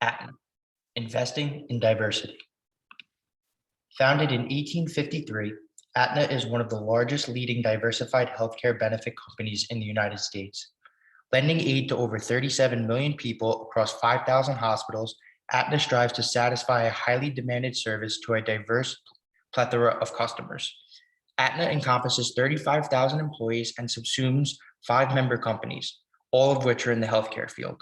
Aetna, investing in diversity. Founded in 1853, Aetna is one of the largest leading diversified healthcare benefit companies in the United States. Lending aid to over 37 million people across 5,000 hospitals, Aetna strives to satisfy a highly demanded service to a diverse plethora of customers. Aetna encompasses 35,000 employees and subsumes 5 member companies, all of which are in the healthcare field.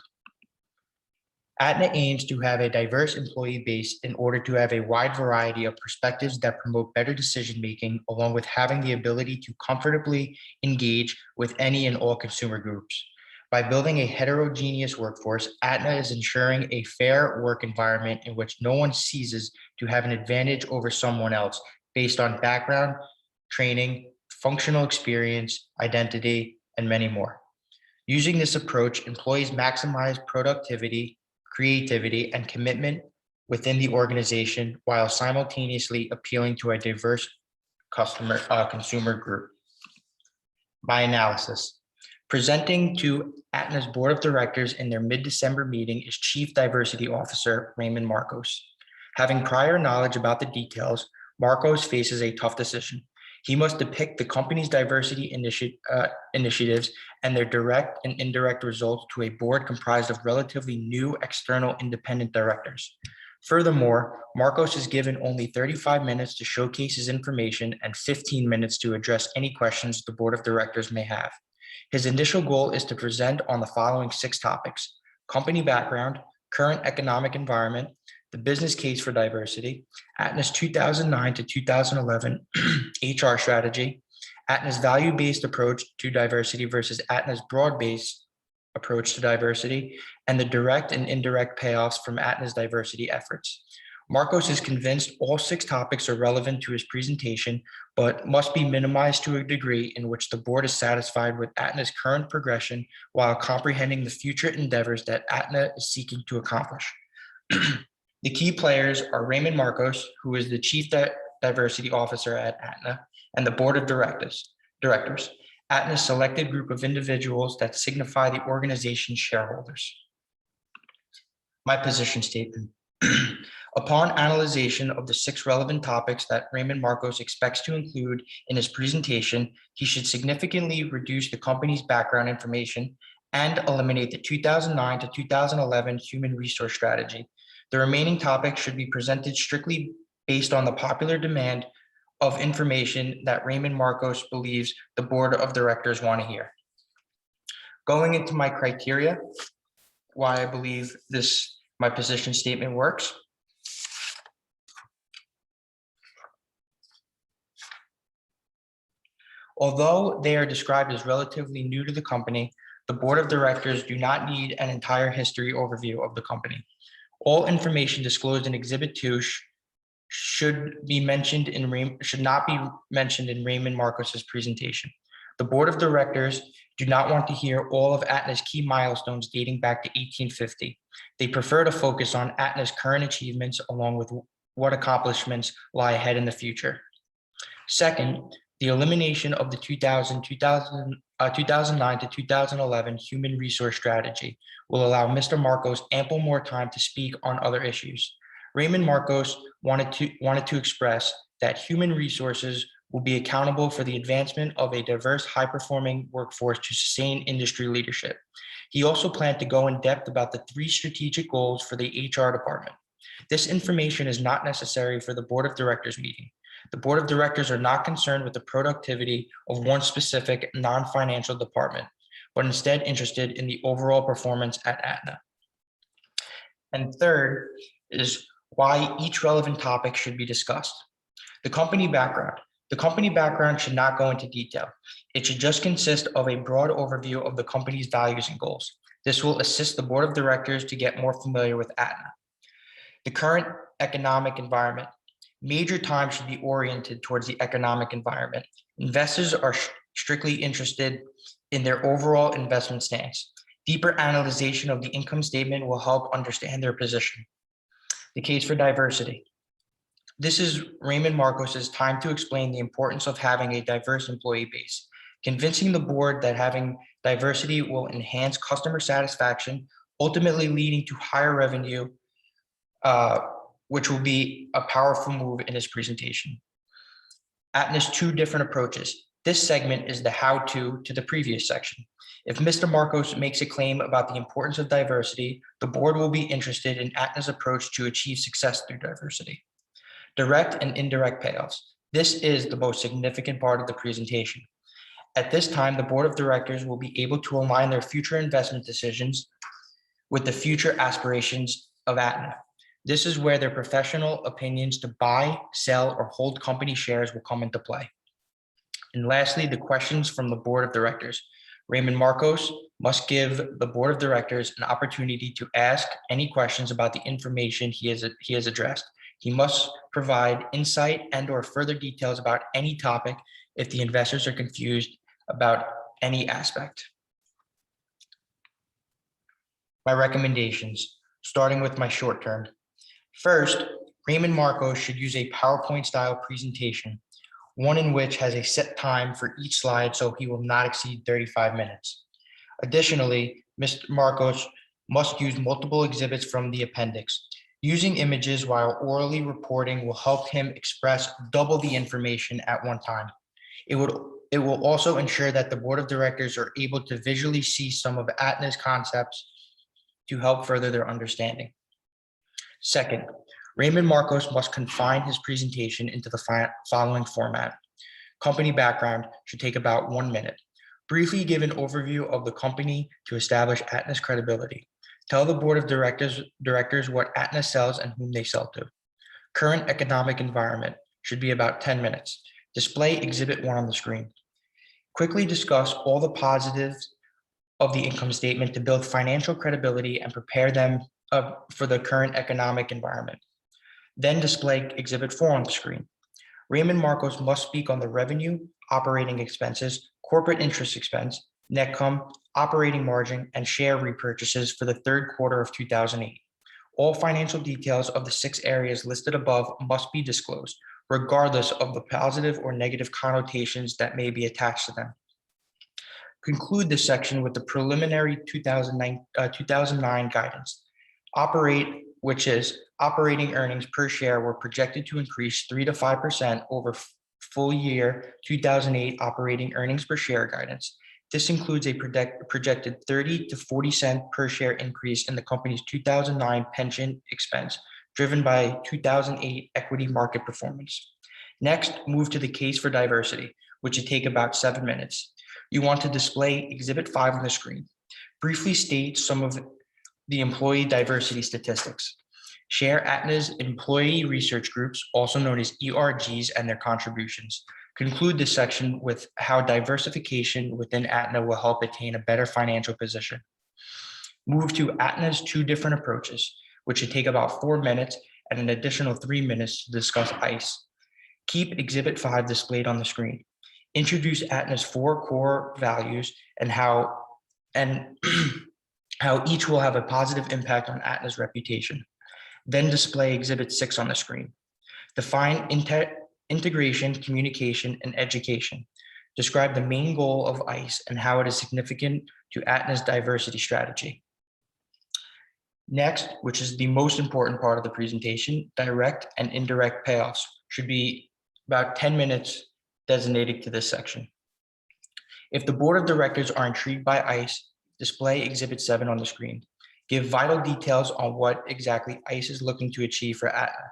Aetna aims to have a diverse employee base in order to have a wide variety of perspectives that promote better decision-making, along with having the ability to comfortably engage with any and all consumer groups. By building a heterogeneous workforce, Aetna is ensuring a fair work environment in which no one ceases to have an advantage over someone else based on background, training, functional experience, identity, and many more. Using this approach, employees maximize productivity, creativity, and commitment within the organization while simultaneously appealing to a diverse consumer group. My analysis. Presenting to Aetna's board of directors in their mid-December meeting is Chief Diversity Officer Raymond Marcos. Having prior knowledge about the details, Marcos faces a tough decision. He must depict the company's diversity initiatives and their direct and indirect results to a board comprised of relatively new external independent directors. Furthermore, Marcos is given only 35 minutes to showcase his information and 15 minutes to address any questions the board of directors may have. His initial goal is to present on the following 6 topics: company background, current economic environment, the business case for diversity, Aetna's 2009 to 2011 HR strategy, Aetna's value-based approach to diversity versus Aetna's broad-based approach to diversity, and the direct and indirect payoffs from Aetna's diversity efforts. Marcos is convinced all 6 topics are relevant to his presentation, but must be minimized to a degree in which the board is satisfied with Aetna's current progression while comprehending the future endeavors that Aetna is seeking to accomplish. The key players are Raymond Marcos, who is the Chief Diversity Officer at Aetna, and the Board of Directors, Aetna's selected group of individuals that signify the organization's shareholders. My position statement. Upon analyzation of the 6 relevant topics that Raymond Marcos expects to include in his presentation, he should significantly reduce the company's background information and eliminate the 2009 to 2011 human resource strategy. The remaining topics should be presented strictly based on the popular demand of information that Raymond Marcos believes the board of directors want to hear. Going into my criteria, why I believe my position statement works. Although they are described as relatively new to the company, the board of directors do not need an entire history overview of the company. All information disclosed in Exhibit 2 should not be mentioned in Raymond Marcos's presentation. The board of directors do not want to hear all of Aetna's key milestones dating back to 1850. They prefer to focus on Aetna's current achievements along with what accomplishments lie ahead in the future. Second, the elimination of the 2009 to 2011 human resource strategy will allow Mr. Marcos ample more time to speak on other issues. Raymond Marcos wanted to express that human resources will be accountable for the advancement of a diverse, high-performing workforce to sustain industry leadership. He also planned to go in depth about the 3 strategic goals for the HR department. This information is not necessary for the board of directors meeting. The board of directors are not concerned with the productivity of one specific non-financial department, but instead interested in the overall performance at Aetna. And third is why each relevant topic should be discussed. The company background. The company background should not go into detail. It should just consist of a broad overview of the company's values and goals. This will assist the board of directors to get more familiar with Aetna. The current economic environment. Major time should be oriented towards the economic environment. Investors are strictly interested in their overall investment stance. Deeper analysis of the income statement will help understand their position. The case for diversity. This is Raymond Marcos's time to explain the importance of having a diverse employee base, convincing the board that having diversity will enhance customer satisfaction, ultimately leading to higher revenue uh, which will be a powerful move in his presentation. Aetna's two different approaches. This segment is the how-to to the previous section. If Mr. Marcos makes a claim about the importance of diversity, the board will be interested in Aetna's approach to achieve success through diversity. Direct and indirect payoffs. This is the most significant part of the presentation. At this time, the board of directors will be able to align their future investment decisions with the future aspirations of Aetna. This is where their professional opinions to buy, sell, or hold company shares will come into play. And lastly, the questions from the board of directors. Raymond Marcos must give the board of directors an opportunity to ask any questions about the information he has addressed. He must provide insight and/or further details about any topic if the investors are confused about any aspect. My recommendations, starting with my short term. First, Raymond Marcos should use a PowerPoint style presentation, one in which has a set time for each slide so he will not exceed 35 minutes. Additionally, Mr. Marcos must use multiple exhibits from the appendix. Using images while orally reporting will help him express double the information at one time. It will also ensure that the board of directors are able to visually see some of Aetna's concepts to help further their understanding. Second, Raymond Marcos must confine his presentation into the following format. Company background should take about 1 minute. Briefly give an overview of the company to establish Aetna's credibility. Tell the board of directors what Aetna sells and whom they sell to. Current economic environment should be about 10 minutes. Display Exhibit 1 on the screen. Quickly discuss all the positives of the income statement to build financial credibility and prepare them for the current economic environment. Then display Exhibit 4 on the screen. Raymond Marcos must speak on the revenue, operating expenses, corporate interest expense, net income, operating margin, and share repurchases for the third quarter of 2008. All financial details of the 6 areas listed above must be disclosed, regardless of the positive or negative connotations that may be attached to them. Conclude this section with the preliminary 2009 guidance. Which is operating earnings per share were projected to increase 3 to 5% over full year 2008 operating earnings per share guidance. This includes a projected 30 to 40 cent per share increase in the company's 2009 pension expense, driven by 2008 equity market performance. Next, move to the case for diversity, which would take about 7 minutes. You want to display Exhibit 5 on the screen. Briefly state some of the employee diversity statistics. Share Aetna's employee research groups, also known as ERGs, and their contributions. Conclude this section with how diversification within Aetna will help attain a better financial position. Move to Aetna's two different approaches, which should take about 4 minutes and an additional 3 minutes to discuss ICE. Keep Exhibit 5 displayed on the screen. Introduce Aetna's 4 core values and how each will have a positive impact on Aetna's reputation. Then display Exhibit 6 on the screen. Define integration, communication, and education. Describe the main goal of ICE and how it is significant to Aetna's diversity strategy. Next, which is the most important part of the presentation, direct and indirect payoffs should be about 10 minutes designated to this section. If the board of directors are intrigued by ICE, display Exhibit 7 on the screen. Give vital details on what exactly ICE is looking to achieve for Aetna.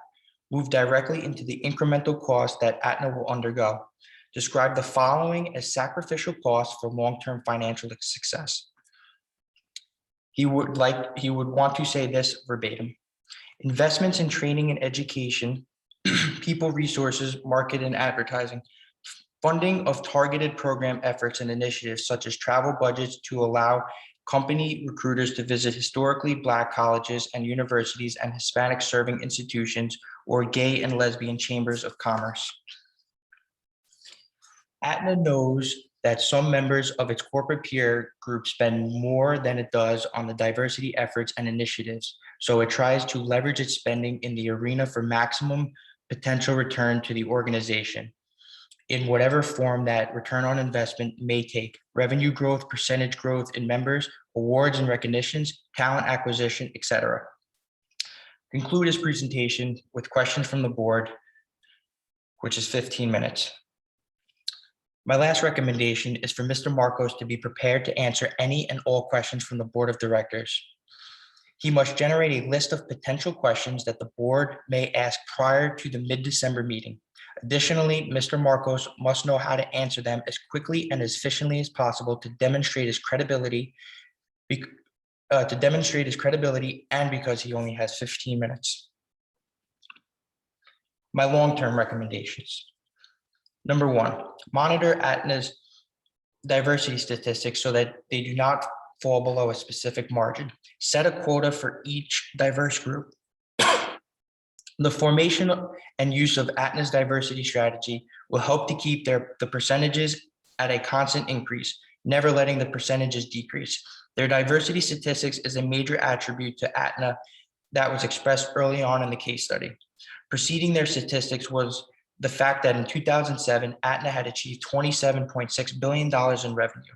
Move directly into the incremental cost that Aetna will undergo. Describe the following as sacrificial costs for long-term financial success. He would want to say this verbatim. Investments in training and education, people resources, market and advertising, funding of targeted program efforts and initiatives such as travel budgets to allow company recruiters to visit historically Black colleges and universities and Hispanic serving institutions or gay and lesbian chambers of commerce. Aetna knows that some members of its corporate peer group spend more than it does on the diversity efforts and initiatives, so it tries to leverage its spending in the arena for maximum potential return to the organization in whatever form that return on investment may take: revenue growth, percentage growth in members, awards and recognitions, talent acquisition, etc. conclude his presentation with questions from the board, which is 15 minutes. My last recommendation is for Mr. Marcos to be prepared to answer any and all questions from the board of directors. He must generate a list of potential questions that the board may ask prior to the mid-December meeting. Additionally, Mr. Marcos must know how to answer them as quickly and as efficiently as possible to demonstrate his credibility, and because he only has 15 minutes. My long-term recommendations. Number one, monitor Aetna's diversity statistics so that they do not fall below a specific margin. Set a quota for each diverse group. The formation and use of Aetna's diversity strategy will help to keep the percentages at a constant increase, never letting the percentages decrease. Their diversity statistics is a major attribute to Aetna that was expressed early on in the case study. Preceding their statistics was the fact that in 2007, Aetna had achieved $27.6 billion in revenue.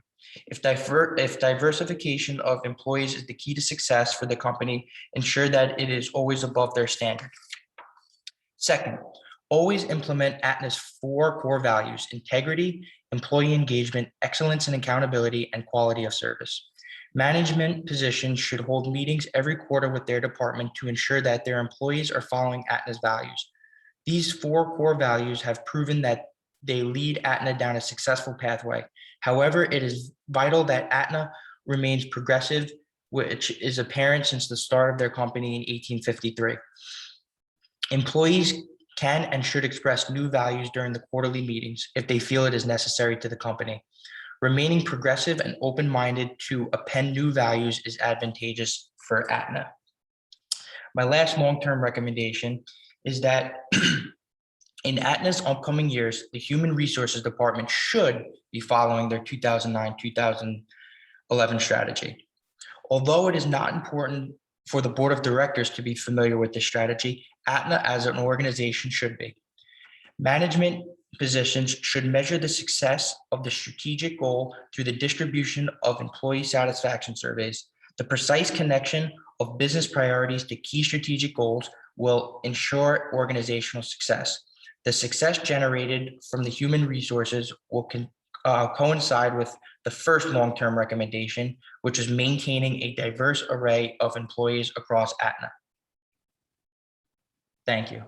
If diversification of employees is the key to success for the company, ensure that it is always above their standard. Second, always implement Aetna's 4 core values: integrity, employee engagement, excellence and accountability, and quality of service. Management positions should hold meetings every quarter with their department to ensure that their employees are following Aetna's values. These 4 core values have proven that they lead Aetna down a successful pathway. However, it is vital that Aetna remains progressive, which is apparent since the start of their company in 1853. Employees can and should express new values during the quarterly meetings if they feel it is necessary to the company. Remaining progressive and open-minded to append new values is advantageous for Aetna. My last long-term recommendation is that in Aetna's upcoming years, the Human Resources Department should be following their 2009-2011 strategy. Although it is not important for the board of directors to be familiar with this strategy, Aetna as an organization should be. Management positions should measure the success of the strategic goal through the distribution of employee satisfaction surveys. The precise connection of business priorities to key strategic goals will ensure organizational success. The success generated from the human resources will coincide with the first long-term recommendation, which is maintaining a diverse array of employees across Aetna. Thank you.